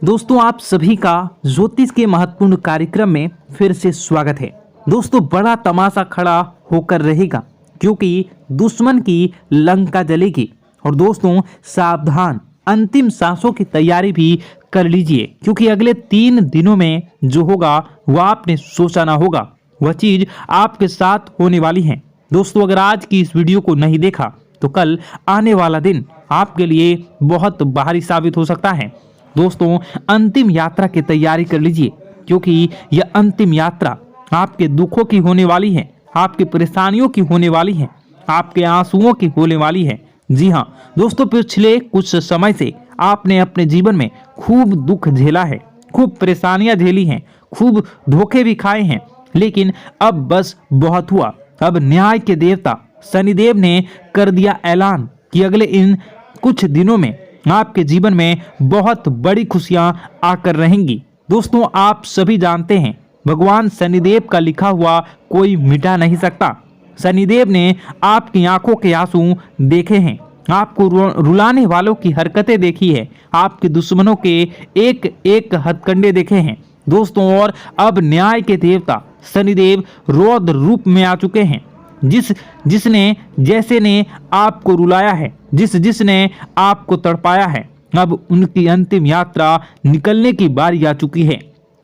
दोस्तों आप सभी का ज्योतिष के महत्वपूर्ण कार्यक्रम में फिर से स्वागत है। दोस्तों बड़ा तमाशा खड़ा होकर रहेगा क्योंकि दुश्मन की लंका जलेगी। और दोस्तों सावधान, अंतिम सांसों की तैयारी भी कर लीजिए क्योंकि अगले 3 दिनों में जो होगा वह आपने सोचा ना होगा, वह चीज आपके साथ होने वाली है। दोस्तों अगर आज की इस वीडियो को नहीं देखा तो कल आने वाला दिन आपके लिए बहुत भारी साबित हो सकता है। दोस्तों अंतिम यात्रा की तैयारी कर लीजिए क्योंकि यह अंतिम यात्रा आपके दुखों की होने वाली है, आपकी परेशानियों की होने वाली है, आपके आंसुओं की होने वाली है। जी हाँ दोस्तों, पिछले कुछ समय से आपने अपने जीवन में खूब दुख झेला है, खूब परेशानियां झेली हैं, खूब धोखे भी खाए हैं, लेकिन अब बस बहुत हुआ। अब न्याय के देवता शनिदेव ने कर दिया ऐलान कि अगले इन कुछ दिनों में आपके जीवन में बहुत बड़ी खुशियां आकर रहेंगी। दोस्तों आप सभी जानते हैं भगवान शनिदेव का लिखा हुआ कोई मिटा नहीं सकता। शनिदेव ने आपकी आंखों के आंसू देखे हैं, आपको रुलाने वालों की हरकतें देखी है, आपके दुश्मनों के एक एक हथकंडे देखे हैं। दोस्तों और अब न्याय के देवता शनिदेव रौद्र रूप में आ चुके हैं। जिसने जैसे ने आपको रुलाया है, जिसने आपको तड़पाया है, अब उनकी अंतिम यात्रा निकलने की बारी आ चुकी है।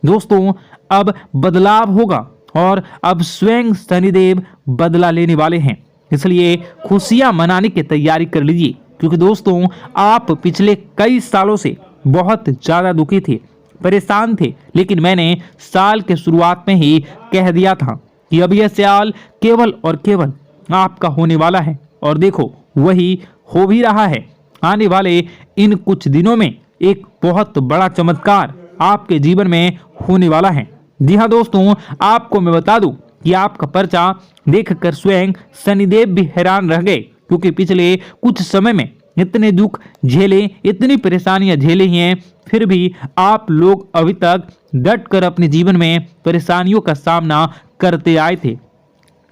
दोस्तों अब बदलाव होगा और अब स्वयं शनिदेव बदला लेने वाले हैं, इसलिए खुशियां मनाने की तैयारी कर लीजिए क्योंकि दोस्तों आप पिछले कई सालों से बहुत ज्यादा दुखी थे, परेशान थे, लेकिन मैंने साल के शुरुआत में ही कह दिया था कि अब यह साल केवल और केवल आपका होने वाला है और देखो वही हो भी रहा है। आने वाले इन कुछ दिनों में एक बहुत बड़ा चमत्कार आपके जीवन में होने वाला है। जी हाँ दोस्तों, आपको मैं बता दूं कि आपका पर्चा देखकर स्वयं शनिदेव भी हैरान रह गए क्योंकि पिछले कुछ समय में इतने दुख झेले, इतनी परेशानियां झेली हैं, फिर भी आप लोग अभी तक डट कर अपने जीवन में परेशानियों का सामना करते आए थे।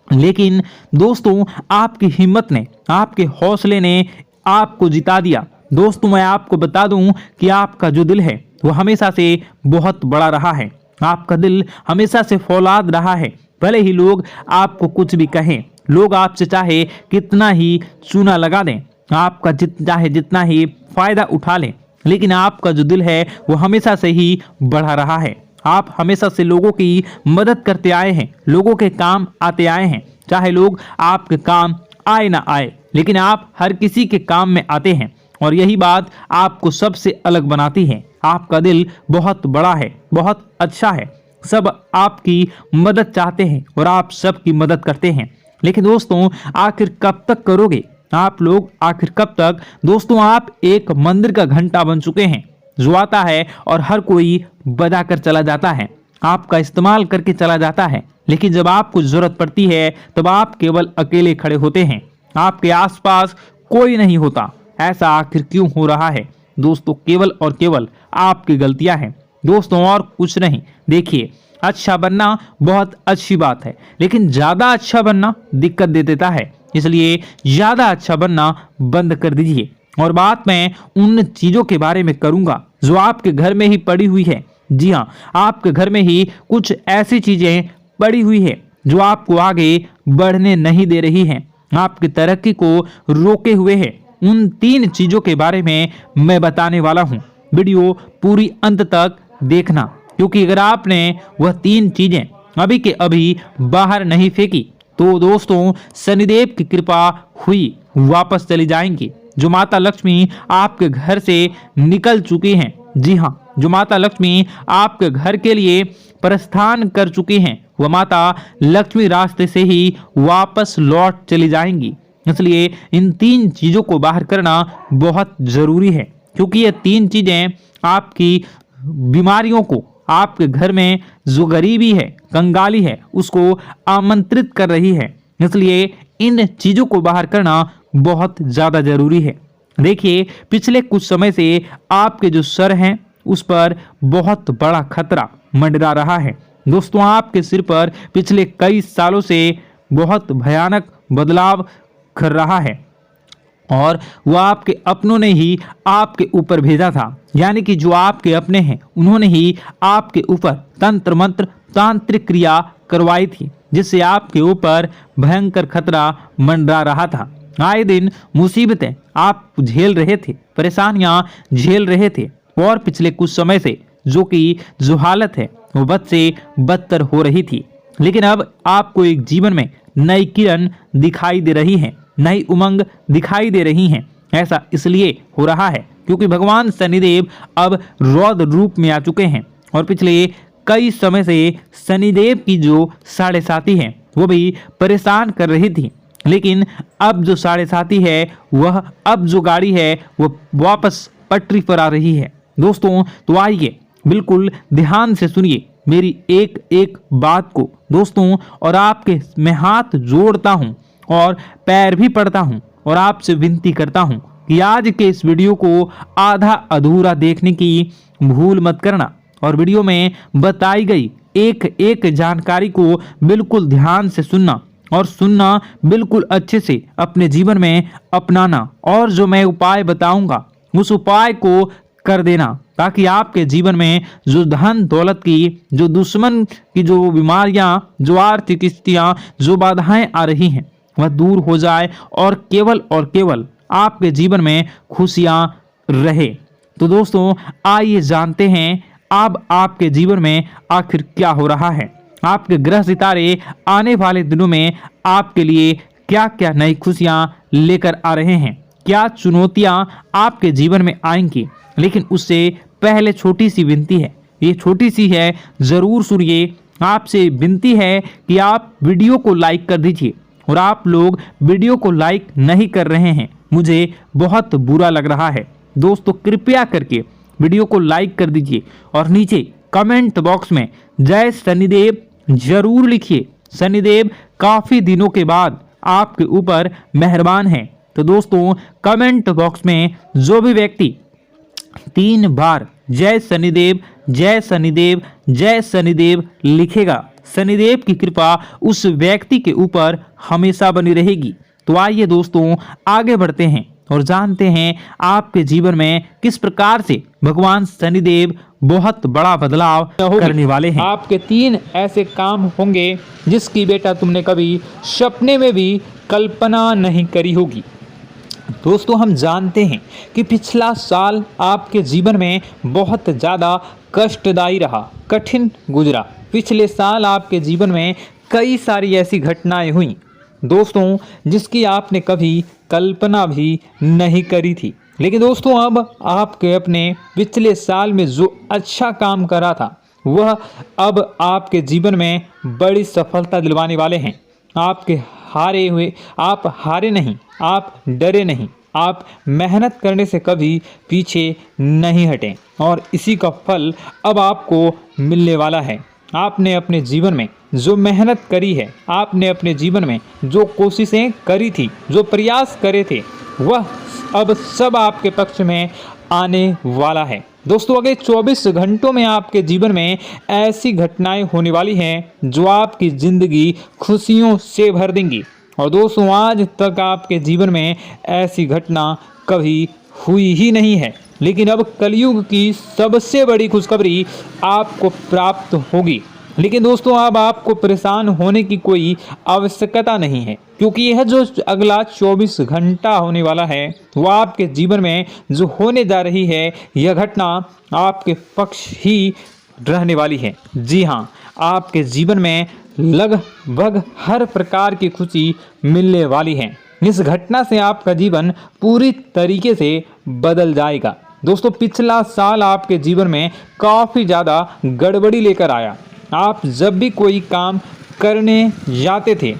लेकिन दोस्तों आपकी हिम्मत ने, आपके हौसले ने आपको जिता दिया। दोस्तों मैं आपको बता दूं कि आपका जो दिल है वो हमेशा से बहुत बड़ा रहा है, आपका दिल हमेशा से फौलाद रहा है। भले ही लोग आपको कुछ भी कहें, लोग आपसे चाहे कितना ही चूना लगा दें, आपका चाहे जितना ही फायदा उठा लें, लेकिन आपका जो दिल है वो हमेशा से ही बढ़ा रहा है। आप हमेशा से लोगों की मदद करते आए हैं, लोगों के काम आते आए हैं, चाहे लोग आपके काम आए ना आए, लेकिन आप हर किसी के काम में आते हैं और यही बात आपको सबसे अलग बनाती है। आपका दिल बहुत बड़ा है, बहुत अच्छा है, सब आपकी मदद चाहते हैं और आप सबकी मदद करते हैं। लेकिन दोस्तों आखिर कब तक करोगे आप लोग, आखिर कब तक? दोस्तों आप एक मंदिर का घंटा बन चुके हैं जो आता है और हर कोई बजा कर चला जाता है, आपका इस्तेमाल करके चला जाता है, लेकिन जब आपको जरूरत पड़ती है तब आप केवल अकेले खड़े होते हैं, आपके आसपास कोई नहीं होता। ऐसा आखिर क्यों हो रहा है? दोस्तों केवल और केवल आपकी गलतियां हैं दोस्तों, और कुछ नहीं। देखिए अच्छा बनना बहुत अच्छी बात है, लेकिन ज्यादा अच्छा बनना दिक्कत दे देता है, इसलिए ज्यादा अच्छा बनना बंद कर दीजिए। और बात मैं उन चीजों के बारे में करूंगा जो आपके घर में ही पड़ी हुई है। जी हाँ, आपके घर में ही कुछ ऐसी चीजें पड़ी हुई है जो आपको आगे बढ़ने नहीं दे रही हैं, आपकी तरक्की को रोके हुए है। उन 3 चीजों के बारे में मैं बताने वाला हूँ, वीडियो पूरी अंत तक देखना क्योंकि अगर आपने वह 3 चीजें अभी के अभी बाहर नहीं फेंकी तो दोस्तों शनिदेव की कृपा हुई वापस चली जाएंगी। जो माता लक्ष्मी आपके घर से निकल चुकी हैं, जी हाँ, जो माता लक्ष्मी आपके घर के लिए प्रस्थान कर चुकी हैं, वह माता लक्ष्मी रास्ते से ही वापस लौट चली जाएंगी। इसलिए इन 3 चीजों को बाहर करना बहुत जरूरी है क्योंकि ये 3 चीजें आपकी बीमारियों को, आपके घर में जो गरीबी है, कंगाली है, उसको आमंत्रित कर रही है। इसलिए इन चीजों को बाहर करना बहुत ज्यादा जरूरी है। देखिए पिछले कुछ समय से आपके जो सर हैं उस पर बहुत बड़ा खतरा मंडरा रहा है। दोस्तों आपके सिर पर पिछले कई सालों से बहुत भयानक बदलाव कर रहा है। और वो आपके अपनों ने ही आपके ऊपर भेजा था, यानी कि जो आपके अपने हैं उन्होंने ही आपके ऊपर तंत्र मंत्र तांत्रिक क्रिया करवाई थी, जिससे आपके ऊपर भयंकर खतरा मंडरा रहा था। आए दिन मुसीबतें आप झेल रहे थे, परेशानियां झेल रहे थे, और पिछले कुछ समय से जो हालत है वो बद से बदतर हो रही थी। लेकिन अब आपको एक जीवन में नई किरण दिखाई दे रही है, नई उमंग दिखाई दे रही हैं। ऐसा इसलिए हो रहा है क्योंकि भगवान शनिदेव अब रौद्र रूप में आ चुके हैं, और पिछले कई समय से शनिदेव की जो साढ़े साथी है वो भी परेशान कर रही थी। लेकिन अब जो साढ़े साथी है वह, अब जो गाड़ी है वो वापस पटरी पर आ रही है। दोस्तों तो आइए बिल्कुल ध्यान से सुनिए मेरी एक एक बात को दोस्तों, और आपके मैं हाथ जोड़ता हूं और पैर भी पड़ता हूं और आपसे विनती करता हूं कि आज के इस वीडियो को आधा अधूरा देखने की भूल मत करना, और वीडियो में बताई गई एक एक जानकारी को बिल्कुल ध्यान से सुनना, और सुनना बिल्कुल अच्छे से अपने जीवन में अपनाना, और जो मैं उपाय बताऊंगा उस उपाय को कर देना, ताकि आपके जीवन में जो धन दौलत की, जो दुश्मन की जो बीमारियां, जो आर्थिक स्थितियां, जो बाधाएं आ रही हैं वह दूर हो जाए, और केवल आपके जीवन में खुशियां रहे। तो दोस्तों आइए जानते हैं अब आपके जीवन में आखिर क्या हो रहा है। आपके ग्रह सितारे आने वाले दिनों में आपके लिए क्या क्या नई खुशियां लेकर आ रहे हैं, क्या चुनौतियां आपके जीवन में आएंगी। लेकिन उससे पहले छोटी सी विनती है, ये छोटी सी है, जरूर सुनिए। आपसे विनती है कि आप वीडियो को लाइक कर दीजिए, और आप लोग वीडियो को लाइक नहीं कर रहे हैं, मुझे बहुत बुरा लग रहा है। दोस्तों कृपया करके वीडियो को लाइक कर दीजिए, और नीचे कमेंट बॉक्स में जय शनिदेव जरूर लिखिए। शनिदेव काफी दिनों के बाद आपके ऊपर मेहरबान हैं। तो दोस्तों कमेंट बॉक्स में जो भी व्यक्ति 3 बार जय शनिदेव जय शनिदेव जय शनिदेव लिखेगा, शनिदेव की कृपा उस व्यक्ति के ऊपर हमेशा बनी रहेगी। तो आइए दोस्तों आगे बढ़ते हैं और जानते हैं आपके जीवन में किस प्रकार से भगवान शनिदेव बहुत बड़ा बदलाव करने वाले हैं। आपके 3 ऐसे काम होंगे जिसकी बेटा तुमने कभी सपने में भी कल्पना नहीं करी होगी। दोस्तों हम जानते हैं कि पिछला साल आपके जीवन में बहुत ज़्यादा कष्टदायी रहा, कठिन गुजरा। पिछले साल आपके जीवन में कई सारी ऐसी घटनाएं हुई दोस्तों जिसकी आपने कभी कल्पना भी नहीं करी थी। लेकिन दोस्तों अब आपके अपने पिछले साल में जो अच्छा काम करा था वह अब आपके जीवन में बड़ी सफलता दिलवाने वाले हैं। आप हारे नहीं, आप डरे नहीं, आप मेहनत करने से कभी पीछे नहीं हटें, और इसी का फल अब आपको मिलने वाला है। आपने अपने जीवन में जो मेहनत करी है, आपने अपने जीवन में जो कोशिशें करी थी, जो प्रयास करे थे, वह अब सब आपके पक्ष में आने वाला है। दोस्तों अगले 24 घंटों में आपके जीवन में ऐसी घटनाएं होने वाली हैं जो आपकी ज़िंदगी खुशियों से भर देंगी। और दोस्तों आज तक आपके जीवन में ऐसी घटना कभी हुई ही नहीं है, लेकिन अब कलयुग की सबसे बड़ी खुशखबरी आपको प्राप्त होगी। लेकिन दोस्तों अब आपको परेशान होने की कोई आवश्यकता नहीं है, क्योंकि यह जो अगला 24 घंटा होने वाला है वो आपके जीवन में जो होने जा रही है यह घटना आपके पक्ष ही रहने वाली है। जी हाँ, आपके जीवन में लगभग हर प्रकार की खुशी मिलने वाली है। इस घटना से आपका जीवन पूरी तरीके से बदल जाएगा। दोस्तों पिछला साल आपके जीवन में काफ़ी ज़्यादा गड़बड़ी लेकर आया। आप जब भी कोई काम करने जाते थे,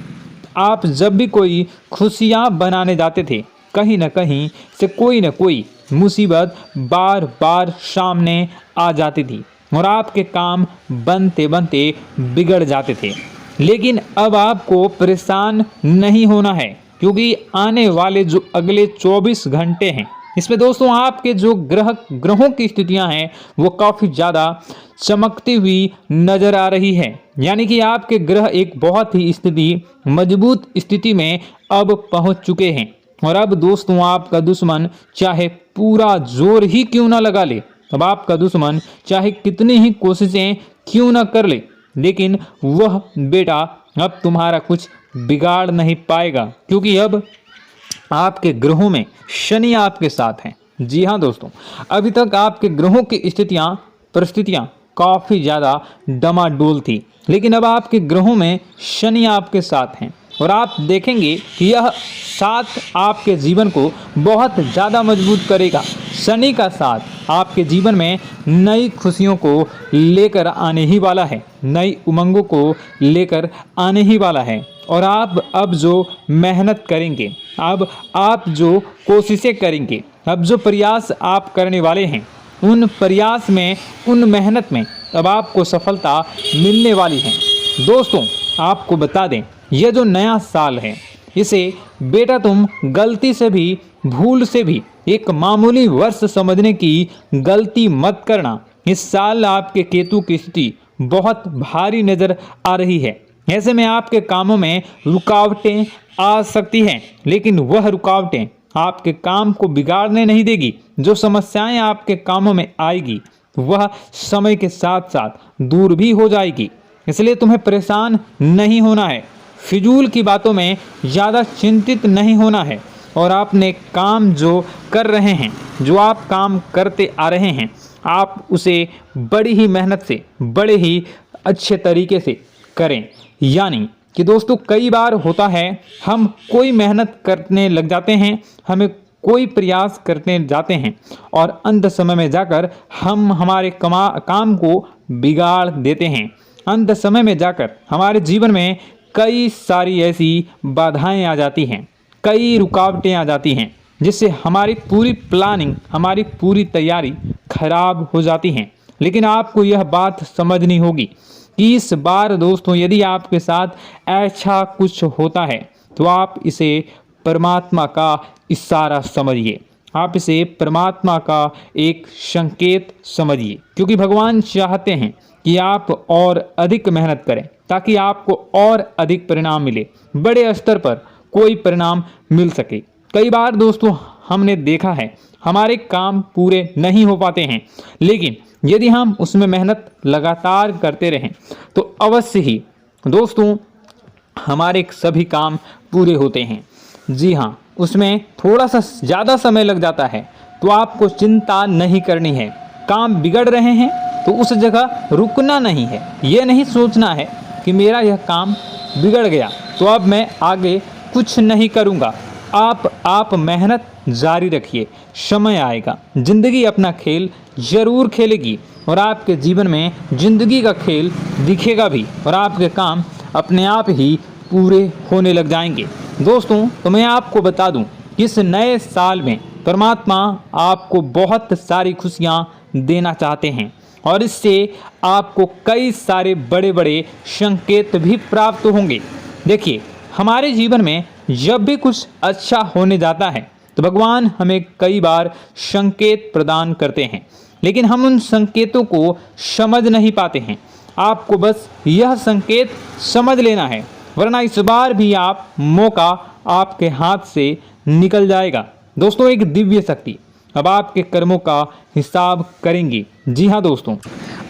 आप जब भी कोई खुशियाँ बनाने जाते थे, कहीं ना कहीं से कोई ना कोई मुसीबत बार बार सामने आ जाती थी और आपके काम बनते बनते बिगड़ जाते थे। लेकिन अब आपको परेशान नहीं होना है, क्योंकि आने वाले जो अगले 24 घंटे हैं इसमें दोस्तों आपके जो ग्रहों की स्थितियां हैं वो काफ़ी ज़्यादा चमकती हुई नज़र आ रही है। यानी कि आपके ग्रह एक बहुत ही मजबूत स्थिति में अब पहुंच चुके हैं और अब दोस्तों आपका दुश्मन चाहे पूरा जोर ही क्यों ना लगा ले, अब आपका दुश्मन चाहे कितनी ही कोशिशें क्यों ना कर ले, लेकिन वह बेटा अब तुम्हारा कुछ बिगाड़ नहीं पाएगा, क्योंकि अब आपके ग्रहों में शनि आपके साथ हैं। जी हाँ दोस्तों, अभी तक आपके ग्रहों की परिस्थितियां काफ़ी ज़्यादा डमाडोल थी, लेकिन अब आपके ग्रहों में शनि आपके साथ हैं और आप देखेंगे कि यह साथ आपके जीवन को बहुत ज़्यादा मजबूत करेगा। शनि का साथ आपके जीवन में नई खुशियों को लेकर आने ही वाला है, नई उमंगों को लेकर आने ही वाला है। और आप अब जो मेहनत करेंगे, अब आप जो कोशिशें करेंगे, अब जो प्रयास आप करने वाले हैं, उन प्रयास में, उन मेहनत में अब आपको सफलता मिलने वाली है। दोस्तों आपको बता दें, यह जो नया साल है, इसे बेटा तुम गलती से भी, भूल से भी एक मामूली वर्ष समझने की गलती मत करना। इस साल आपके केतु की स्थिति बहुत भारी नजर आ रही है। ऐसे में आपके कामों में रुकावटें आ सकती हैं, लेकिन वह रुकावटें आपके काम को बिगाड़ने नहीं देगी। जो समस्याएं आपके कामों में आएगी वह समय के साथ साथ दूर भी हो जाएगी, इसलिए तुम्हें परेशान नहीं होना है, फिजूल की बातों में ज़्यादा चिंतित नहीं होना है। और आपने काम जो कर रहे हैं, जो आप काम करते आ रहे हैं, आप उसे बड़ी ही मेहनत से, बड़े ही अच्छे तरीके से करें। यानी कि दोस्तों कई बार होता है, हम कोई मेहनत करने लग जाते हैं, हमें कोई प्रयास करने जाते हैं और अंत समय में जाकर हम हमारे काम को बिगाड़ देते हैं। अंत समय में जाकर हमारे जीवन में कई सारी ऐसी बाधाएं आ जाती हैं, कई रुकावटें आ जाती हैं, जिससे हमारी पूरी प्लानिंग, हमारी पूरी तैयारी खराब हो जाती हैं। लेकिन आपको यह बात समझनी होगी कि इस बार दोस्तों यदि आपके साथ ऐसा कुछ होता है तो आप इसे परमात्मा का इशारा समझिए, आप इसे परमात्मा का एक संकेत समझिए, क्योंकि भगवान चाहते हैं कि आप और अधिक मेहनत करें ताकि आपको और अधिक परिणाम मिले, बड़े स्तर पर कोई परिणाम मिल सके। कई बार दोस्तों हमने देखा है हमारे काम पूरे नहीं हो पाते हैं, लेकिन यदि हम उसमें मेहनत लगातार करते रहें तो अवश्य ही दोस्तों हमारे सभी काम पूरे होते हैं। जी हाँ, उसमें थोड़ा सा ज़्यादा समय लग जाता है तो आपको चिंता नहीं करनी है। काम बिगड़ रहे हैं तो उस जगह रुकना नहीं है, ये नहीं सोचना है कि मेरा यह काम बिगड़ गया तो अब मैं आगे कुछ नहीं करूँगा। आप मेहनत जारी रखिए, समय आएगा, ज़िंदगी अपना खेल ज़रूर खेलेगी और आपके जीवन में ज़िंदगी का खेल दिखेगा भी और आपके काम अपने आप ही पूरे होने लग जाएंगे। दोस्तों तो मैं आपको बता दूं कि इस नए साल में परमात्मा आपको बहुत सारी खुशियां देना चाहते हैं और इससे आपको कई सारे बड़े बड़े संकेत भी प्राप्त होंगे। देखिए, हमारे जीवन में जब भी कुछ अच्छा होने जाता है तो भगवान हमें कई बार संकेत प्रदान करते हैं, लेकिन हम उन संकेतों को समझ नहीं पाते हैं। आपको बस यह संकेत समझ लेना है, वरना इस बार भी आप मौका आपके हाथ से निकल जाएगा। दोस्तों एक दिव्य शक्ति अब आपके कर्मों का हिसाब करेंगी। जी हाँ दोस्तों,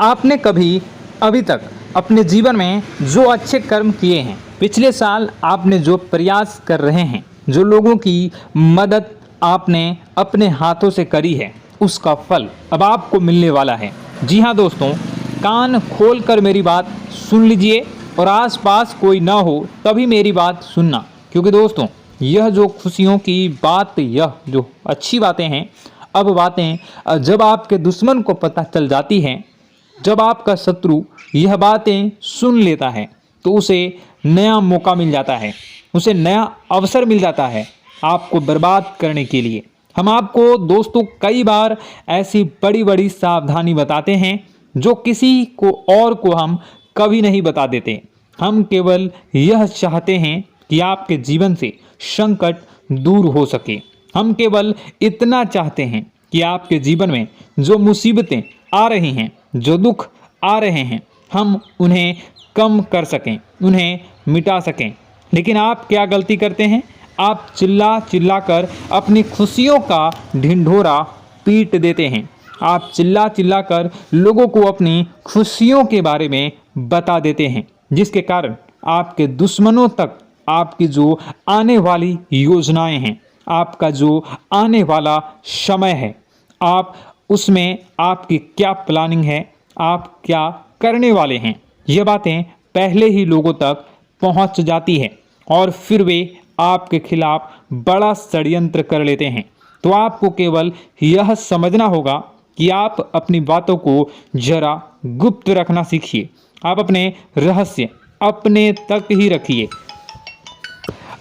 आपने कभी अभी तक अपने जीवन में जो अच्छे कर्म किए हैं, पिछले साल आपने जो प्रयास कर रहे हैं, जो लोगों की मदद आपने अपने हाथों से करी है, उसका फल अब आपको मिलने वाला है। जी हाँ दोस्तों, कान खोलकर मेरी बात सुन लीजिए और आसपास कोई ना हो तभी मेरी बात सुनना, क्योंकि दोस्तों यह जो खुशियों की बात, यह जो अच्छी बातें हैं, अब बातें जब आपके दुश्मन को पता चल जाती हैं, जब आपका शत्रु यह बातें सुन लेता है तो उसे नया मौका मिल जाता है, उसे नया अवसर मिल जाता है आपको बर्बाद करने के लिए। हम आपको दोस्तों कई बार ऐसी बड़ी बड़ी सावधानी बताते हैं जो किसी को और को हम कभी नहीं बता देते। हम केवल यह चाहते हैं कि आपके जीवन से संकट दूर हो सके। हम केवल इतना चाहते हैं कि आपके जीवन में जो मुसीबतें आ रही हैं, जो दुख आ रहे हैं, हम उन्हें कम कर सकें, उन्हें मिटा सकें। लेकिन आप क्या गलती करते हैं? आप चिल्ला चिल्ला कर अपनी खुशियों का ढिंढोरा पीट देते हैं। आप चिल्ला चिल्ला कर लोगों को अपनी खुशियों के बारे में बता देते हैं, जिसके कारण आपके दुश्मनों तक आपकी जो आने वाली योजनाएं हैं, आपका जो आने वाला समय है, आप उसमें आपकी क्या प्लानिंग है, आप क्या करने वाले हैं, ये बातें पहले ही लोगों तक पहुंच जाती है और फिर वे आपके खिलाफ बड़ा षड्यंत्र कर लेते हैं। तो आपको केवल यह समझना होगा कि आप अपनी बातों को जरा गुप्त रखना सीखिए। आप अपने रहस्य अपने तक ही रखिए।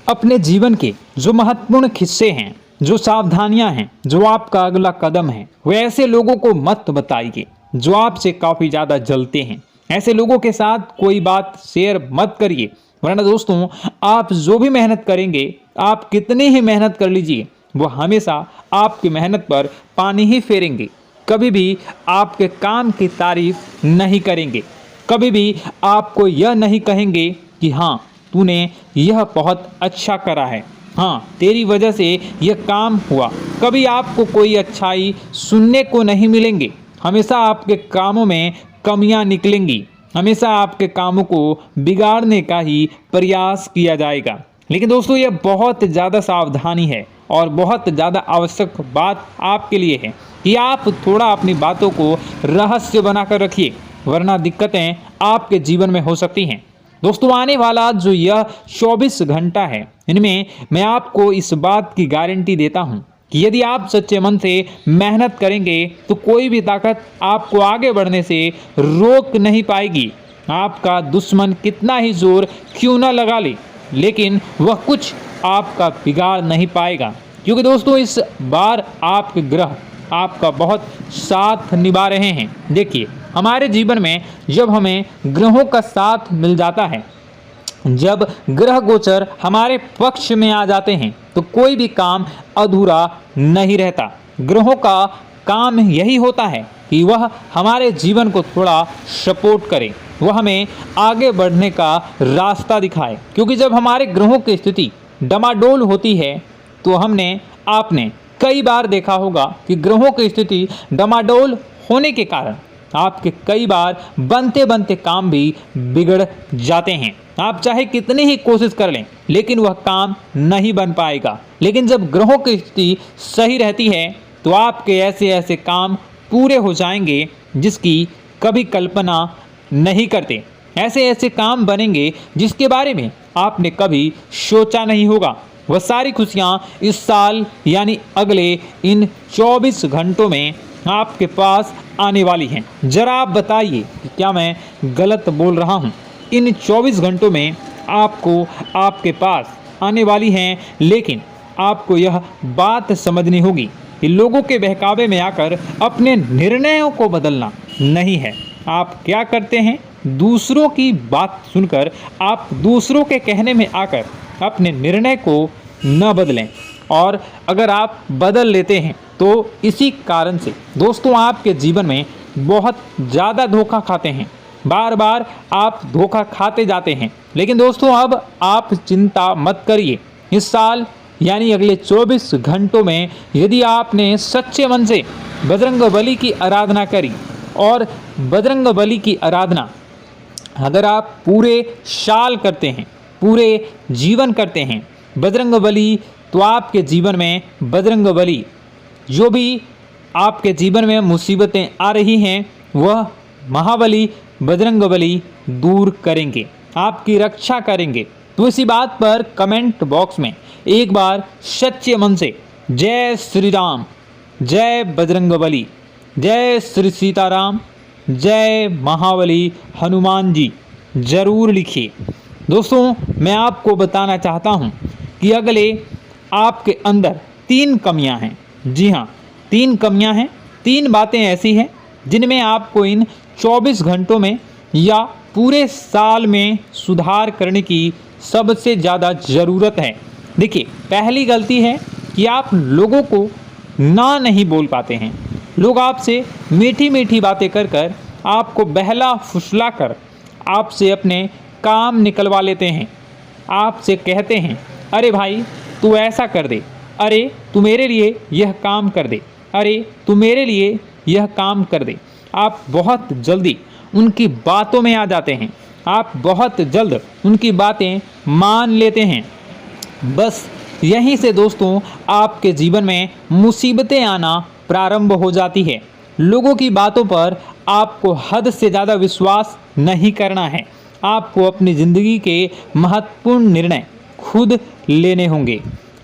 अपने जीवन के जो महत्वपूर्ण किस्से हैं, जो सावधानियां हैं, जो आपका अगला कदम है, वो ऐसे लोगों को मत बताइए जो आपसे काफ़ी ज़्यादा जलते हैं। ऐसे लोगों के साथ कोई बात शेयर मत करिए, वरना दोस्तों आप जो भी मेहनत करेंगे, आप कितनी ही मेहनत कर लीजिए, वो हमेशा आपकी मेहनत पर पानी ही फेरेंगे। कभी भी आपके काम की तारीफ नहीं करेंगे, कभी भी आपको यह नहीं कहेंगे कि हाँ तूने यह बहुत अच्छा करा है, हाँ तेरी वजह से यह काम हुआ। कभी आपको कोई अच्छाई सुनने को नहीं मिलेंगे। हमेशा आपके कामों में कमियां निकलेंगी, हमेशा आपके कामों को बिगाड़ने का ही प्रयास किया जाएगा। लेकिन दोस्तों यह बहुत ज़्यादा सावधानी है और बहुत ज़्यादा आवश्यक बात आपके लिए है कि आप थोड़ा अपनी बातों को रहस्य बनाकर रखिए, वरना दिक्कतें आपके जीवन में हो सकती हैं। दोस्तों आने वाला जो यह 24 घंटा है, इनमें मैं आपको इस बात की गारंटी देता हूँ कि यदि आप सच्चे मन से मेहनत करेंगे तो कोई भी ताकत आपको आगे बढ़ने से रोक नहीं पाएगी। आपका दुश्मन कितना ही जोर क्यों न लगा ले, लेकिन वह कुछ आपका बिगाड़ नहीं पाएगा, क्योंकि दोस्तों इस बार आपके ग्रह आपका बहुत साथ निभा रहे हैं। देखिए हमारे जीवन में जब हमें ग्रहों का साथ मिल जाता है, जब ग्रह गोचर हमारे पक्ष में आ जाते हैं, तो कोई भी काम अधूरा नहीं रहता। ग्रहों का काम यही होता है कि वह हमारे जीवन को थोड़ा सपोर्ट करे, वह हमें आगे बढ़ने का रास्ता दिखाए। क्योंकि जब हमारे ग्रहों की स्थिति डमाडोल होती है तो आपने कई बार देखा होगा कि ग्रहों की स्थिति डमाडोल होने के कारण आपके कई बार बनते बनते काम भी बिगड़ जाते हैं। आप चाहे कितनी ही कोशिश कर लें, लेकिन वह काम नहीं बन पाएगा। लेकिन जब ग्रहों की स्थिति सही रहती है तो आपके ऐसे ऐसे काम पूरे हो जाएंगे जिसकी कभी कल्पना नहीं करते। ऐसे ऐसे काम बनेंगे जिसके बारे में आपने कभी सोचा नहीं होगा। वह सारी खुशियाँ इस साल यानी अगले इन 24 घंटों में आपके पास आने वाली हैं। जरा आप बताइए कि क्या मैं गलत बोल रहा हूँ? इन 24 घंटों में आपको आपके पास आने वाली हैं, लेकिन आपको यह बात समझनी होगी कि लोगों के बहकावे में आकर अपने निर्णयों को बदलना नहीं है। आप क्या करते हैं? दूसरों की बात सुनकर आप दूसरों के कहने में आकर अपने निर्णय को न बदलें, और अगर आप बदल लेते हैं तो इसी कारण से दोस्तों आपके जीवन में बहुत ज़्यादा धोखा खाते हैं। बार बार आप धोखा खाते जाते हैं। लेकिन दोस्तों अब आप चिंता मत करिए। इस साल यानी अगले 24 घंटों में यदि आपने सच्चे मन से बजरंगबली की आराधना करी, और बजरंगबली की आराधना अगर आप पूरे साल करते हैं, पूरे जीवन करते हैं बजरंगबली, तो आपके जीवन में बजरंगबली जो भी आपके जीवन में मुसीबतें आ रही हैं वह महाबली बजरंगबली दूर करेंगे, आपकी रक्षा करेंगे। तो इसी बात पर कमेंट बॉक्स में एक बार सच्चे मन से जय श्री राम, जय बजरंगबली, जय श्री सीताराम, जय महाबली हनुमान जी जरूर लिखिए। दोस्तों मैं आपको बताना चाहता हूं कि अगले आपके अंदर 3 कमियां हैं। जी हाँ, 3 कमियां हैं, 3 बातें ऐसी हैं जिनमें आपको इन 24 घंटों में या पूरे साल में सुधार करने की सबसे ज़्यादा ज़रूरत है। देखिए पहली गलती है कि आप लोगों को ना नहीं बोल पाते हैं। लोग आपसे मीठी मीठी बातें कर कर आपको बहला फुसला कर आपसे अपने काम निकलवा लेते हैं। आपसे कहते हैं अरे भाई तू ऐसा कर दे, अरे तू मेरे लिए यह काम कर दे, अरे तू मेरे लिए यह काम कर दे। आप बहुत जल्दी उनकी बातों में आ जाते हैं, आप बहुत जल्द उनकी बातें मान लेते हैं। बस यहीं से दोस्तों आपके जीवन में मुसीबतें आना प्रारंभ हो जाती है। लोगों की बातों पर आपको हद से ज़्यादा विश्वास नहीं करना है। आपको अपनी ज़िंदगी के महत्वपूर्ण निर्णय खुद लेने होंगे।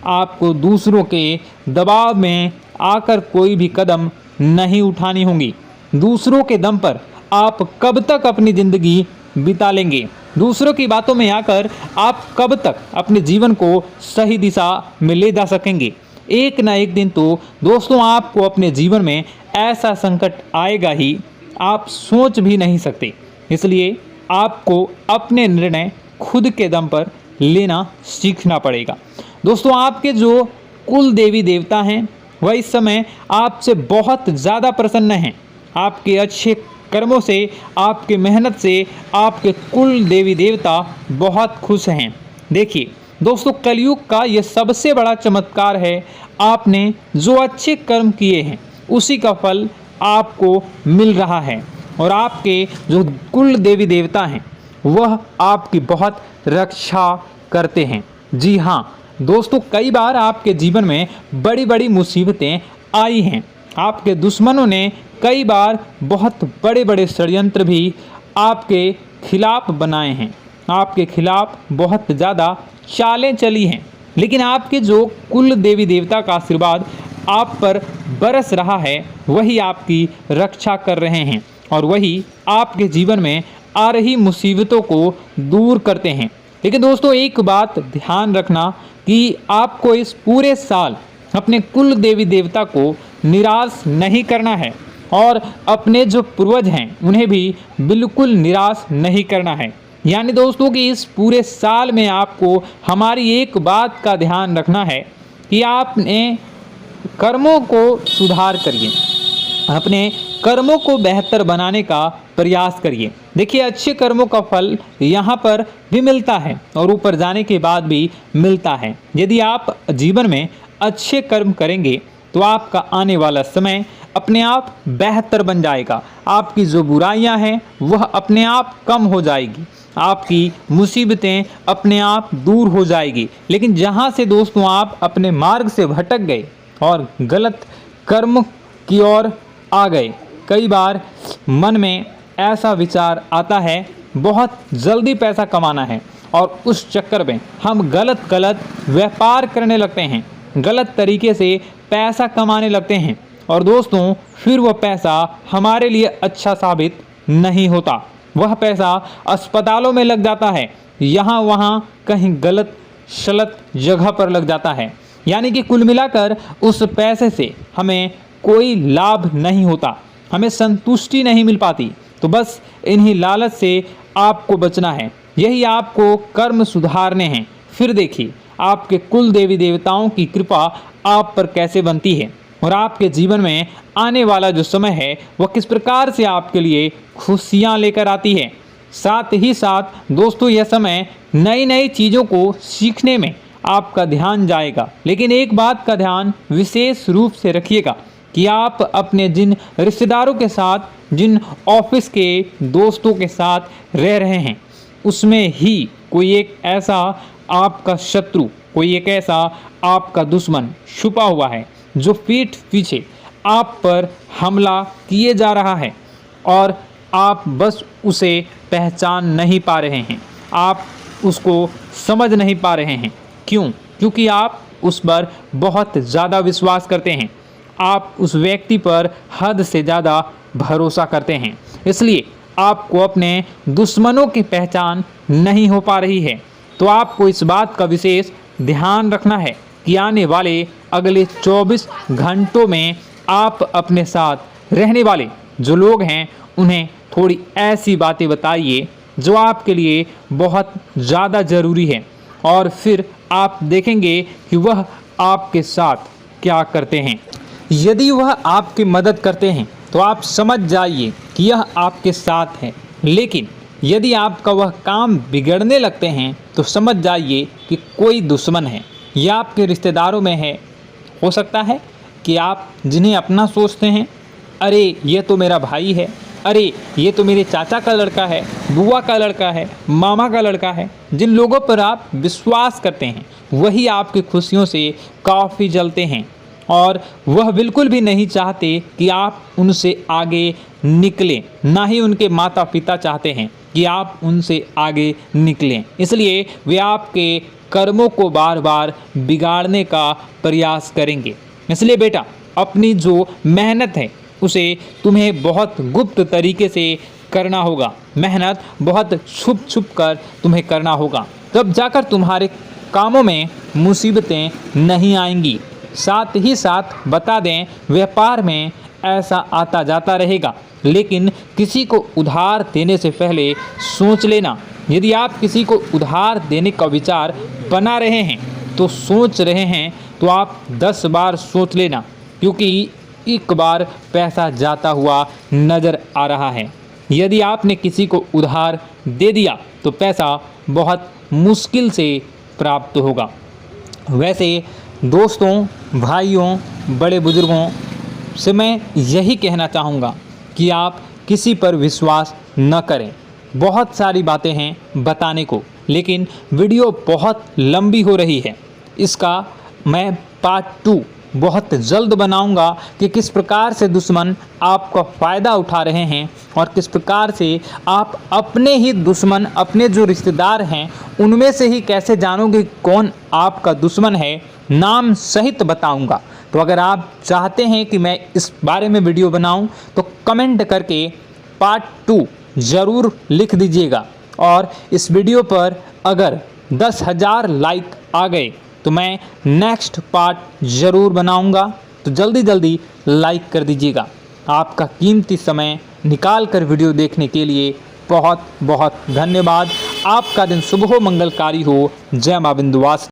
आपको दूसरों के दबाव में आकर कोई भी कदम नहीं उठानी होंगी। दूसरों के दम पर आप कब तक अपनी ज़िंदगी बिता लेंगे? दूसरों की बातों में आकर आप कब तक अपने जीवन को सही दिशा में ले जा सकेंगे? एक ना एक दिन तो दोस्तों आपको अपने जीवन में ऐसा संकट आएगा ही, आप सोच भी नहीं सकते। इसलिए आपको अपने निर्णय खुद के दम पर लेना सीखना पड़ेगा। दोस्तों आपके जो कुल देवी देवता हैं वह इस समय आपसे बहुत ज़्यादा प्रसन्न हैं। आपके अच्छे कर्मों से, आपके मेहनत से आपके कुल देवी देवता बहुत खुश हैं। देखिए दोस्तों कलयुग का यह सबसे बड़ा चमत्कार है, आपने जो अच्छे कर्म किए हैं उसी का फल आपको मिल रहा है। और आपके जो कुल देवी देवता हैं वह आपकी बहुत रक्षा करते हैं। जी हाँ दोस्तों, कई बार आपके जीवन में बड़ी बड़ी मुसीबतें आई हैं। आपके दुश्मनों ने कई बार बहुत बड़े बड़े षड्यंत्र भी आपके खिलाफ बनाए हैं, आपके खिलाफ बहुत ज़्यादा चालें चली हैं। लेकिन आपके जो कुल देवी देवता का आशीर्वाद आप पर बरस रहा है वही आपकी रक्षा कर रहे हैं और वही आपके जीवन में आ रही मुसीबतों को दूर करते हैं। लेकिन दोस्तों एक बात ध्यान रखना कि आपको इस पूरे साल अपने कुल देवी देवता को निराश नहीं करना है और अपने जो पूर्वज हैं उन्हें भी बिल्कुल निराश नहीं करना है। यानी दोस्तों कि इस पूरे साल में आपको हमारी एक बात का ध्यान रखना है कि आपने कर्मों को सुधार करिए, अपने कर्मों को बेहतर बनाने का प्रयास करिए। देखिए अच्छे कर्मों का फल यहाँ पर भी मिलता है और ऊपर जाने के बाद भी मिलता है। यदि आप जीवन में अच्छे कर्म करेंगे तो आपका आने वाला समय अपने आप बेहतर बन जाएगा। आपकी जो बुराइयां हैं वह अपने आप कम हो जाएगी, आपकी मुसीबतें अपने आप दूर हो जाएगी। लेकिन जहां से दोस्तों आप अपने मार्ग से भटक गए और गलत कर्म की ओर आ गए, कई बार मन में ऐसा विचार आता है बहुत जल्दी पैसा कमाना है और उस चक्कर में हम गलत व्यापार करने लगते हैं, गलत तरीके से पैसा कमाने लगते हैं और दोस्तों फिर वह पैसा हमारे लिए अच्छा साबित नहीं होता। वह पैसा अस्पतालों में लग जाता है, यहाँ वहाँ कहीं गलत सलत जगह पर लग जाता है। यानी कि कुल मिलाकर उस पैसे से हमें कोई लाभ नहीं होता, हमें संतुष्टि नहीं मिल पाती। तो बस इन्हीं लालच से आपको बचना है, यही आपको कर्म सुधारने हैं। फिर देखिए आपके कुल देवी देवताओं की कृपा आप पर कैसे बनती है और आपके जीवन में आने वाला जो समय है वह किस प्रकार से आपके लिए खुशियाँ लेकर आती है। साथ ही साथ दोस्तों यह समय नई नई चीज़ों को सीखने में आपका ध्यान जाएगा। लेकिन एक बात का ध्यान विशेष रूप से रखिएगा कि आप अपने जिन रिश्तेदारों के साथ, जिन ऑफिस के दोस्तों के साथ रह रहे हैं उसमें ही कोई एक ऐसा आपका शत्रु, कोई एक ऐसा आपका दुश्मन छुपा हुआ है जो पीठ पीछे आप पर हमला किए जा रहा है और आप बस उसे पहचान नहीं पा रहे हैं, आप उसको समझ नहीं पा रहे हैं। क्यों? क्योंकि आप उस पर बहुत ज़्यादा विश्वास करते हैं, आप उस व्यक्ति पर हद से ज़्यादा भरोसा करते हैं, इसलिए आपको अपने दुश्मनों की पहचान नहीं हो पा रही है। तो आपको इस बात का विशेष ध्यान रखना है कि आने वाले अगले 24 घंटों में आप अपने साथ रहने वाले जो लोग हैं उन्हें थोड़ी ऐसी बातें बताइए जो आपके लिए बहुत ज़्यादा ज़रूरी है और फिर आप देखेंगे कि वह आपके साथ क्या करते हैं। यदि वह आपकी मदद करते हैं तो आप समझ जाइए कि यह आपके साथ है, लेकिन यदि आपका वह काम बिगड़ने लगते हैं तो समझ जाइए कि कोई दुश्मन है। या आपके रिश्तेदारों में है। हो सकता है कि आप जिन्हें अपना सोचते हैं, अरे ये तो मेरा भाई है, अरे ये तो मेरे चाचा का लड़का है, बुआ का लड़का है, मामा का लड़का है, जिन लोगों पर आप विश्वास करते हैं वही आपकी खुशियों से काफ़ी जलते हैं और वह बिल्कुल भी नहीं चाहते कि आप उनसे आगे निकलें। ना ही उनके माता पिता चाहते हैं कि आप उनसे आगे निकलें, इसलिए वे आपके कर्मों को बार बार बिगाड़ने का प्रयास करेंगे। इसलिए बेटा, अपनी जो मेहनत है उसे तुम्हें बहुत गुप्त तरीके से करना होगा। मेहनत बहुत छुप छुप कर तुम्हें करना होगा, तब जाकर तुम्हारे कामों में मुसीबतें नहीं आएंगी। साथ ही साथ बता दें, व्यापार में ऐसा आता जाता रहेगा, लेकिन किसी को उधार देने से पहले सोच लेना। यदि आप किसी को उधार देने का विचार बना रहे हैं तो सोच रहे हैं तो आप 10 बार सोच लेना, क्योंकि एक बार पैसा जाता हुआ नज़र आ रहा है। यदि आपने किसी को उधार दे दिया तो पैसा बहुत मुश्किल से प्राप्त होगा। वैसे दोस्तों, भाइयों, बड़े बुजुर्गों से मैं यही कहना चाहूँगा कि आप किसी पर विश्वास न करें। बहुत सारी बातें हैं बताने को, लेकिन वीडियो बहुत लंबी हो रही है। इसका मैं पार्ट 2 बहुत जल्द बनाऊंगा कि किस प्रकार से दुश्मन आपका फ़ायदा उठा रहे हैं और किस प्रकार से आप अपने ही दुश्मन, अपने जो रिश्तेदार हैं उनमें से ही कैसे जानोगे कौन आपका दुश्मन है, नाम सहित बताऊंगा। तो अगर आप चाहते हैं कि मैं इस बारे में वीडियो बनाऊं तो कमेंट करके पार्ट 2 ज़रूर लिख दीजिएगा। और इस वीडियो पर अगर 10,000 लाइक आ गए तो मैं नेक्स्ट पार्ट ज़रूर बनाऊंगा। तो जल्दी जल्दी लाइक कर दीजिएगा। आपका कीमती समय निकाल कर वीडियो देखने के लिए बहुत बहुत धन्यवाद। आपका दिन शुभ हो, मंगलकारी हो। जय मां विंध्यवासिनी।